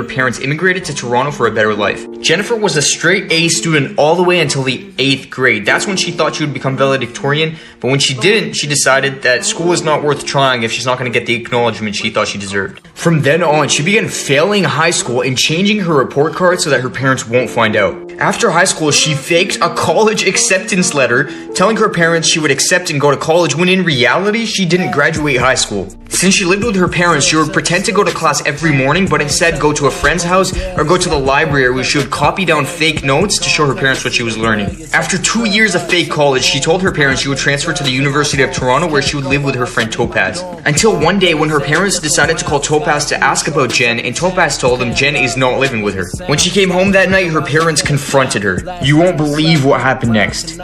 parents immigrated to Toronto for a better life. Jennifer was a straight A student all the way until the 8th grade. That's when she thought she would become valedictorian, but when she didn't, she decided that school is not worth trying if she's not going to get the acknowledgement she thought she deserved. From then on, she began failing high school and changing her report card so that her parents won't find out. After high school, she faked a college acceptance letter, telling her parents she would accept and go to college, when in reality, she didn't graduate high school. Since she lived with her parents, she would pretend to go to class every morning, but instead go to a friend's house or go to the library where she would copy down fake notes to show her parents what she was learning. After 2 years of fake college, she told her parents she would transfer to the University of Toronto where she would live with her friend Topaz. Until one day when her parents decided to call Topaz to ask about Jen, and Topaz told them Jen is not living with her. When she came home that night, her parents confronted her. You won't believe what happened next.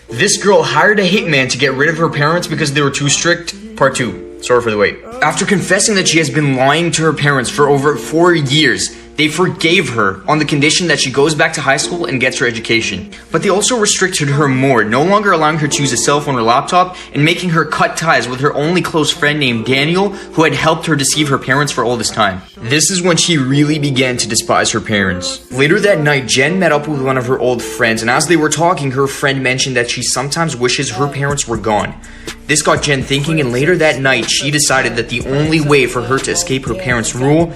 This girl hired a hitman to get rid of her parents because they were too strict. Part 2. Sorry for the wait. After confessing that she has been lying to her parents for over 4 years, they forgave her on the condition that she goes back to high school and gets her education. But they also restricted her more, no longer allowing her to use a cell phone or laptop and making her cut ties with her only close friend named Daniel, who had helped her deceive her parents for all this time. This is when she really began to despise her parents. Later that night, Jen met up with one of her old friends, and as they were talking, her friend mentioned that she sometimes wishes her parents were gone. This got Jen thinking, and later that night, she decided that the only way for her to escape her parents' rule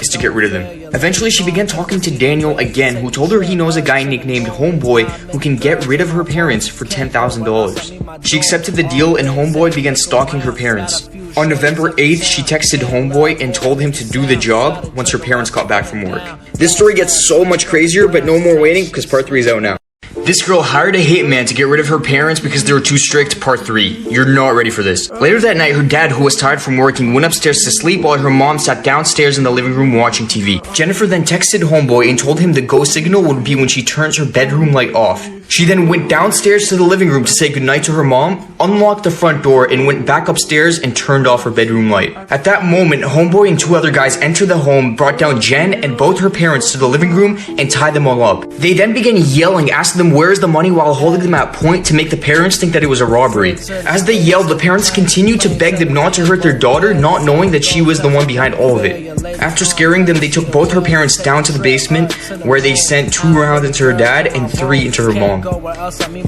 is to get rid of them. Eventually, she began talking to Daniel again, who told her he knows a guy nicknamed Homeboy who can get rid of her parents for $10,000. She accepted the deal, and Homeboy began stalking her parents. On November 8th, she texted Homeboy and told him to do the job once her parents got back from work. This story gets so much crazier, but no more waiting because part 3 is out now. This girl hired a hitman to get rid of her parents because they were too strict. Part 3. You're not ready for this. Later that night, her dad, who was tired from working, went upstairs to sleep while her mom sat downstairs in the living room watching TV. Jennifer then texted Homeboy and told him the go signal would be when she turns her bedroom light off. She then went downstairs to the living room to say goodnight to her mom, unlocked the front door, and went back upstairs and turned off her bedroom light. At that moment, Homeboy and 2 other guys entered the home, brought down Jen and both her parents to the living room, and tied them all up. They then began yelling, asking them where's the money while holding them at point to make the parents think that it was a robbery. As they yelled, the parents continued to beg them not to hurt their daughter, not knowing that she was the one behind all of it. After scaring them, they took both her parents down to the basement, where they sent 2 rounds into her dad and 3 into her mom.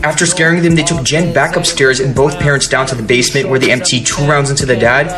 After scaring them, they took Jen back upstairs and both parents down to the basement, where they emptied 2 rounds into the dad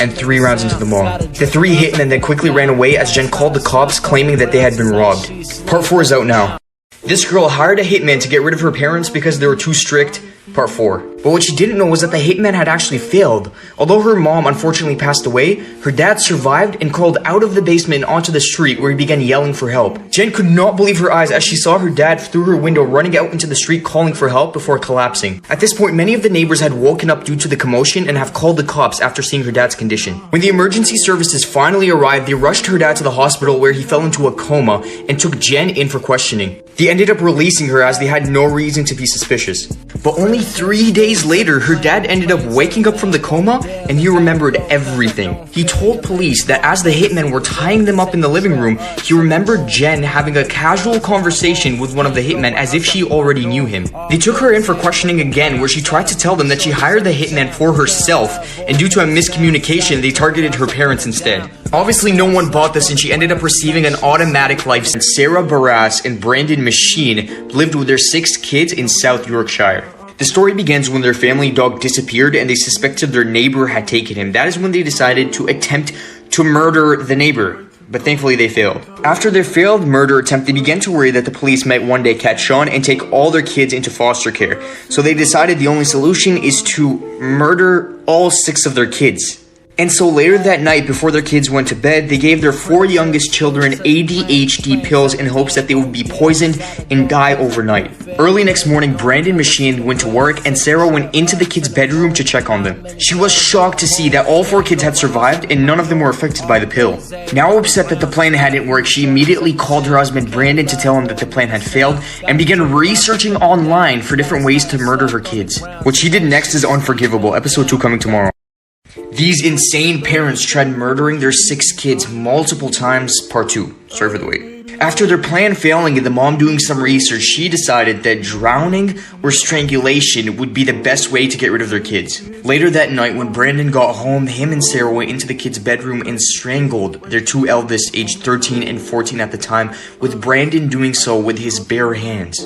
and 3 rounds into the mom. The 3 hitmen then quickly ran away as Jen called the cops, claiming that they had been robbed. Part 4 is out now. This girl hired a hitman to get rid of her parents because they were too strict. Part 4. But what she didn't know was that the hitman had actually failed. Although her mom unfortunately passed away, her dad survived and crawled out of the basement and onto the street, where he began yelling for help. Jen could not believe her eyes as she saw her dad through her window running out into the street calling for help before collapsing. At this point, many of the neighbors had woken up due to the commotion and have called the cops after seeing her dad's condition. When the emergency services finally arrived, they rushed her dad to the hospital, where he fell into a coma, and took Jen in for questioning. They ended up releasing her as they had no reason to be suspicious. But only 3 days later, her dad ended up waking up from the coma, and he remembered everything. He told police that as the hitmen were tying them up in the living room, he remembered Jen having a casual conversation with one of the hitmen as if she already knew him. They took her in for questioning again, where she tried to tell them that she hired the hitman for herself, and due to a miscommunication, they targeted her parents instead. Obviously, no one bought this, and she ended up receiving an automatic life sentence. Sarah Barras and Brandon Machine lived with their 6 kids in South Yorkshire. The story begins when their family dog disappeared and they suspected their neighbor had taken him. That is when they decided to attempt to murder the neighbor, but thankfully they failed. After their failed murder attempt, they began to worry that the police might one day catch on and take all their kids into foster care. So they decided the only solution is to murder all 6 of their kids. And so later that night, before their kids went to bed, they gave their 4 youngest children ADHD pills in hopes that they would be poisoned and die overnight. Early next morning, Brandon Machine went to work and Sarah went into the kids' bedroom to check on them. She was shocked to see that all 4 kids had survived and none of them were affected by the pill. Now upset that the plan hadn't worked, she immediately called her husband Brandon to tell him that the plan had failed and began researching online for different ways to murder her kids. What she did next is unforgivable. Episode 2 coming tomorrow. These insane parents tried murdering their 6 kids multiple times. Part 2. Sorry for the wait. After their plan failing and the mom doing some research, she decided that drowning or strangulation would be the best way to get rid of their kids. Later that night, when Brandon got home, him and Sarah went into the kids' bedroom and strangled their two eldest, aged 13 and 14 at the time, with Brandon doing so with his bare hands.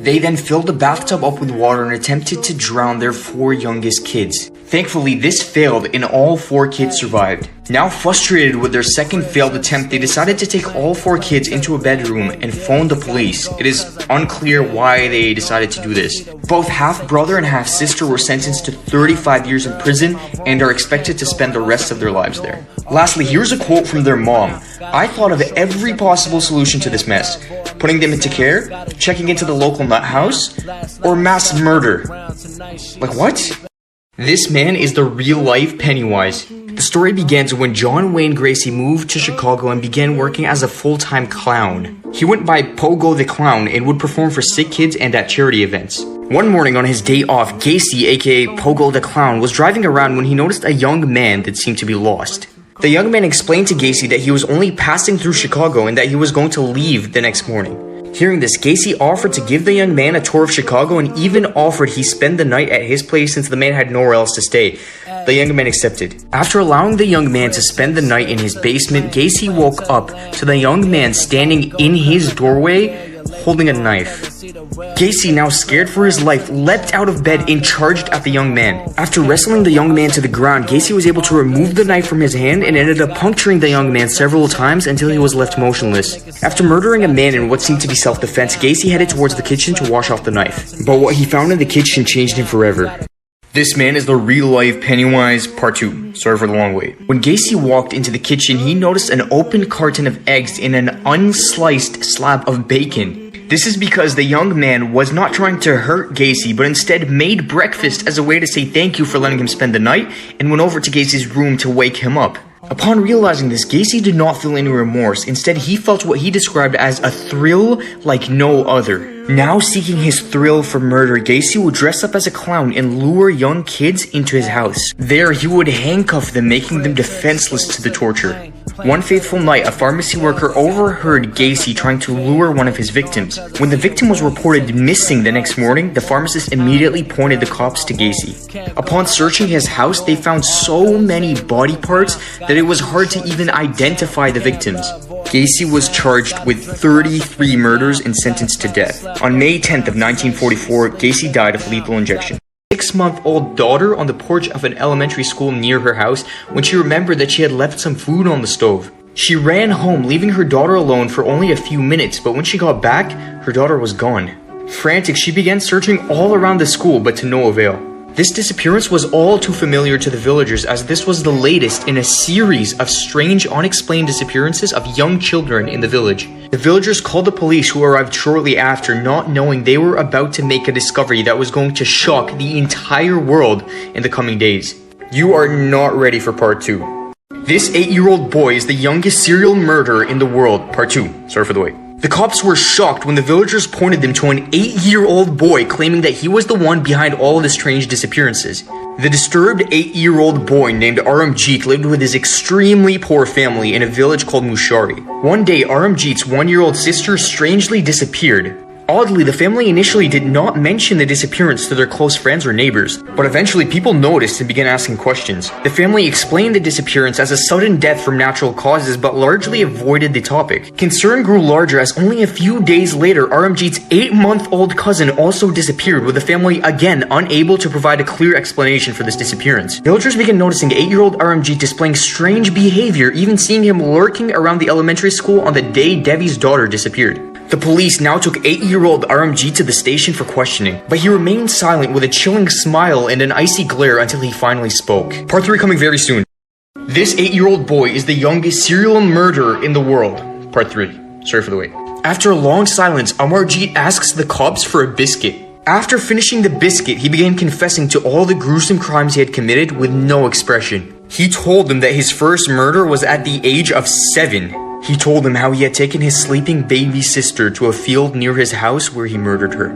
They then filled the bathtub up with water and attempted to drown their four youngest kids. Thankfully, this failed and all four kids survived. Now frustrated with their second failed attempt, they decided to take all four kids into a bedroom and phone the police. It is unclear why they decided to do this. Both half-brother and half-sister were sentenced to 35 years in prison and are expected to spend the rest of their lives there. Lastly, here's a quote from their mom. "I thought of every possible solution to this mess. Putting them into care, checking into the local nut house, or mass murder." Like what? This man is the real-life Pennywise. The story begins when John Wayne Gacy moved to Chicago and began working as a full-time clown. He went by Pogo the Clown and would perform for sick kids and at charity events. One morning on his day off, Gacy, aka Pogo the Clown, was driving around when he noticed a young man that seemed to be lost. The young man explained to Gacy that he was only passing through Chicago and that he was going to leave the next morning. Hearing this, Gacy offered to give the young man a tour of Chicago and even offered he spend the night at his place since the man had nowhere else to stay. The young man accepted. After allowing the young man to spend the night in his basement, Gacy woke up to the young man standing in his doorway holding a knife. Gacy, now scared for his life, leapt out of bed and charged at the young man. After wrestling the young man to the ground, Gacy was able to remove the knife from his hand and ended up puncturing the young man several times until he was left motionless. After murdering a man in what seemed to be self-defense, Gacy headed towards the kitchen to wash off the knife. But what he found in the kitchen changed him forever. This man is the real-life Pennywise Part 2. Sorry for the long wait. When Gacy walked into the kitchen, he noticed an open carton of eggs and an unsliced slab of bacon. This is because the young man was not trying to hurt Gacy, but instead made breakfast as a way to say thank you for letting him spend the night, and went over to Gacy's room to wake him up. Upon realizing this, Gacy did not feel any remorse. Instead, he felt what he described as a thrill like no other. Now seeking his thrill for murder, Gacy would dress up as a clown and lure young kids into his house. There, he would handcuff them, making them defenseless to the torture. One fateful night, a pharmacy worker overheard Gacy trying to lure one of his victims. When the victim was reported missing the next morning, the pharmacist immediately pointed the cops to Gacy. Upon searching his house, they found so many body parts that it was hard to even identify the victims. Gacy was charged with 33 murders and sentenced to death. On May 10th of 1944, Gacy died of lethal injection. 6-month-old daughter on the porch of an elementary school near her house when she remembered that she had left some food on the stove. She ran home, leaving her daughter alone for only a few minutes, but when she got back, her daughter was gone. Frantic, she began searching all around the school, but to no avail. This disappearance was all too familiar to the villagers, as this was the latest in a series of strange, unexplained disappearances of young children in the village. The villagers called the police, who arrived shortly after, not knowing they were about to make a discovery that was going to shock the entire world in the coming days. You are not ready for part 2. This 8-year-old boy is the youngest serial murderer in the world. Part 2. Sorry for the wait. The cops were shocked when the villagers pointed them to an 8-year-old boy, claiming that he was the one behind all of the strange disappearances. The disturbed 8-year-old boy named Aramjit lived with his extremely poor family in a village called Mushari. One day, Aramjit's 1-year-old sister strangely disappeared. Oddly, the family initially did not mention the disappearance to their close friends or neighbors, but eventually people noticed and began asking questions. The family explained the disappearance as a sudden death from natural causes, but largely avoided the topic. Concern grew larger as only a few days later, Aramjit's 8-month-old cousin also disappeared, with the family again unable to provide a clear explanation for this disappearance. Villagers began noticing 8-year-old Aramjit displaying strange behavior, even seeing him lurking around the elementary school on the day Devi's daughter disappeared. The police now took 8-year-old Aramjit to the station for questioning, but he remained silent with a chilling smile and an icy glare until he finally spoke. Part 3 coming very soon. This 8-year-old boy is the youngest serial murderer in the world. Part 3. Sorry for the wait. After a long silence, Amarjit asks the cops for a biscuit. After finishing the biscuit, he began confessing to all the gruesome crimes he had committed with no expression. He told them that his first murder was at the age of 7. He told them how he had taken his sleeping baby sister to a field near his house where he murdered her.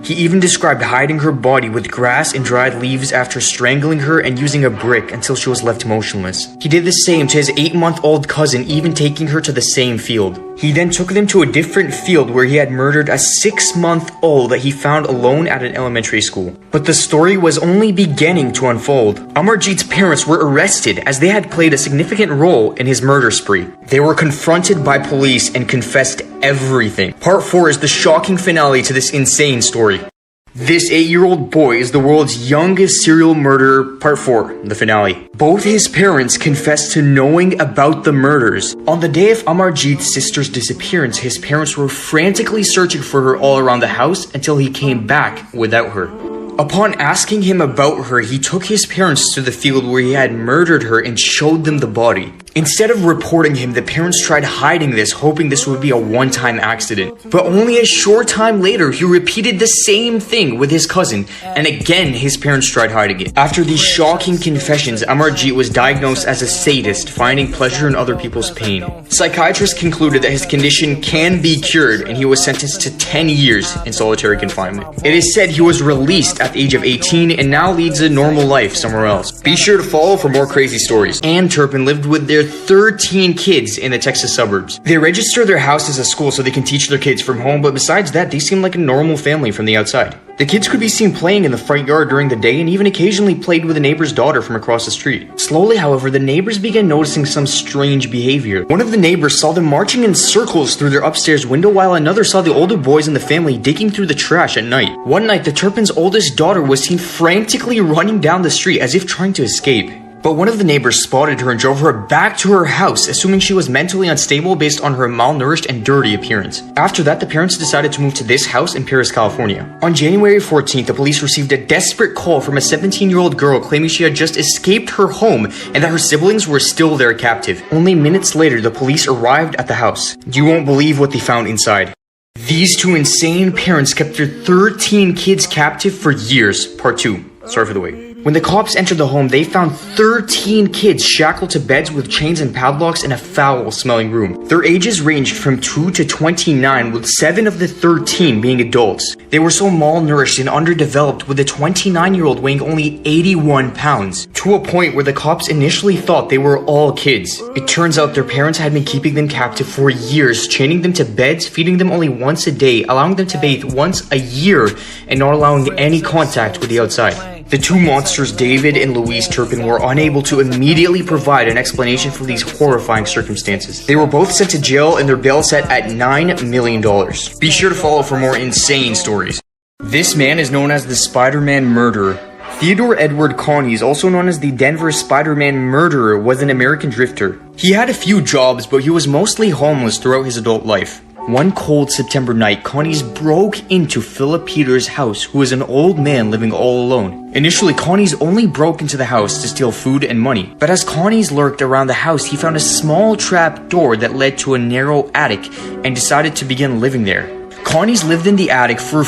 He even described hiding her body with grass and dried leaves after strangling her and using a brick until she was left motionless. He did the same to his 8-month-old cousin, even taking her to the same field. He then took them to a different field where he had murdered a 6-month-old that he found alone at an elementary school. But the story was only beginning to unfold. Amarjeet's parents were arrested as they had played a significant role in his murder spree. They were confronted by police and confessed everything. Part 4 is the shocking finale to this insane story. This 8-year-old boy is the world's youngest serial murderer. Part 4, the finale. Both his parents confessed to knowing about the murders. On the day of Amarjeet's sister's disappearance, his parents were frantically searching for her all around the house until he came back without her. Upon asking him about her, he took his parents to the field where he had murdered her and showed them the body. Instead of reporting him, the parents tried hiding this, hoping this would be a one-time accident. But only a short time later, he repeated the same thing with his cousin, and again, his parents tried hiding it. After these shocking confessions, Amarjeet was diagnosed as a sadist, finding pleasure in other people's pain. Psychiatrists concluded that his condition can be cured, and he was sentenced to 10 years in solitary confinement. It is said he was released at the age of 18 and now leads a normal life somewhere else. Be sure to follow for more crazy stories. Ann Turpin lived with their 13 kids in the Texas suburbs. They register their house as a school so they can teach their kids from home, but besides that, they seem like a normal family from the outside. The kids could be seen playing in the front yard during the day and even occasionally played with a neighbor's daughter from across the street. Slowly, however, the neighbors began noticing some strange behavior. One of the neighbors saw them marching in circles through their upstairs window, while another saw the older boys in the family digging through the trash at night. One night, the Turpins' oldest daughter was seen frantically running down the street as if trying to escape. But one of the neighbors spotted her and drove her back to her house, assuming she was mentally unstable based on her malnourished and dirty appearance. After that, the parents decided to move to this house in Paris, California. On January 14th, the police received a desperate call from a 17-year-old girl claiming she had just escaped her home and that her siblings were still there captive. Only minutes later, the police arrived at the house. You won't believe what they found inside. These two insane parents kept their 13 kids captive for years. Part 2. Sorry for the wait. When the cops entered the home, they found 13 kids shackled to beds with chains and padlocks in a foul-smelling room. Their ages ranged from 2 to 29, with 7 of the 13 being adults. They were so malnourished and underdeveloped, with the 29-year-old weighing only 81 pounds, to a point where the cops initially thought they were all kids. It turns out their parents had been keeping them captive for years, chaining them to beds, feeding them only once a day, allowing them to bathe once a year, and not allowing any contact with the outside. The two monsters, David and Louise Turpin, were unable to immediately provide an explanation for these horrifying circumstances. They were both sent to jail and their bail set at $9 million. Be sure to follow for more insane stories. This man is known as the Spider-Man murderer. Theodore Edward Conneys, also known as the Denver Spider-Man murderer, was an American drifter. He had a few jobs, but he was mostly homeless throughout his adult life. One cold September night, Conneys broke into Philip Peters' house, who was an old man living all alone. Initially, Conneys only broke into the house to steal food and money, but as Conneys lurked around the house, he found a small trap door that led to a narrow attic and decided to begin living there. Conneys lived in the attic for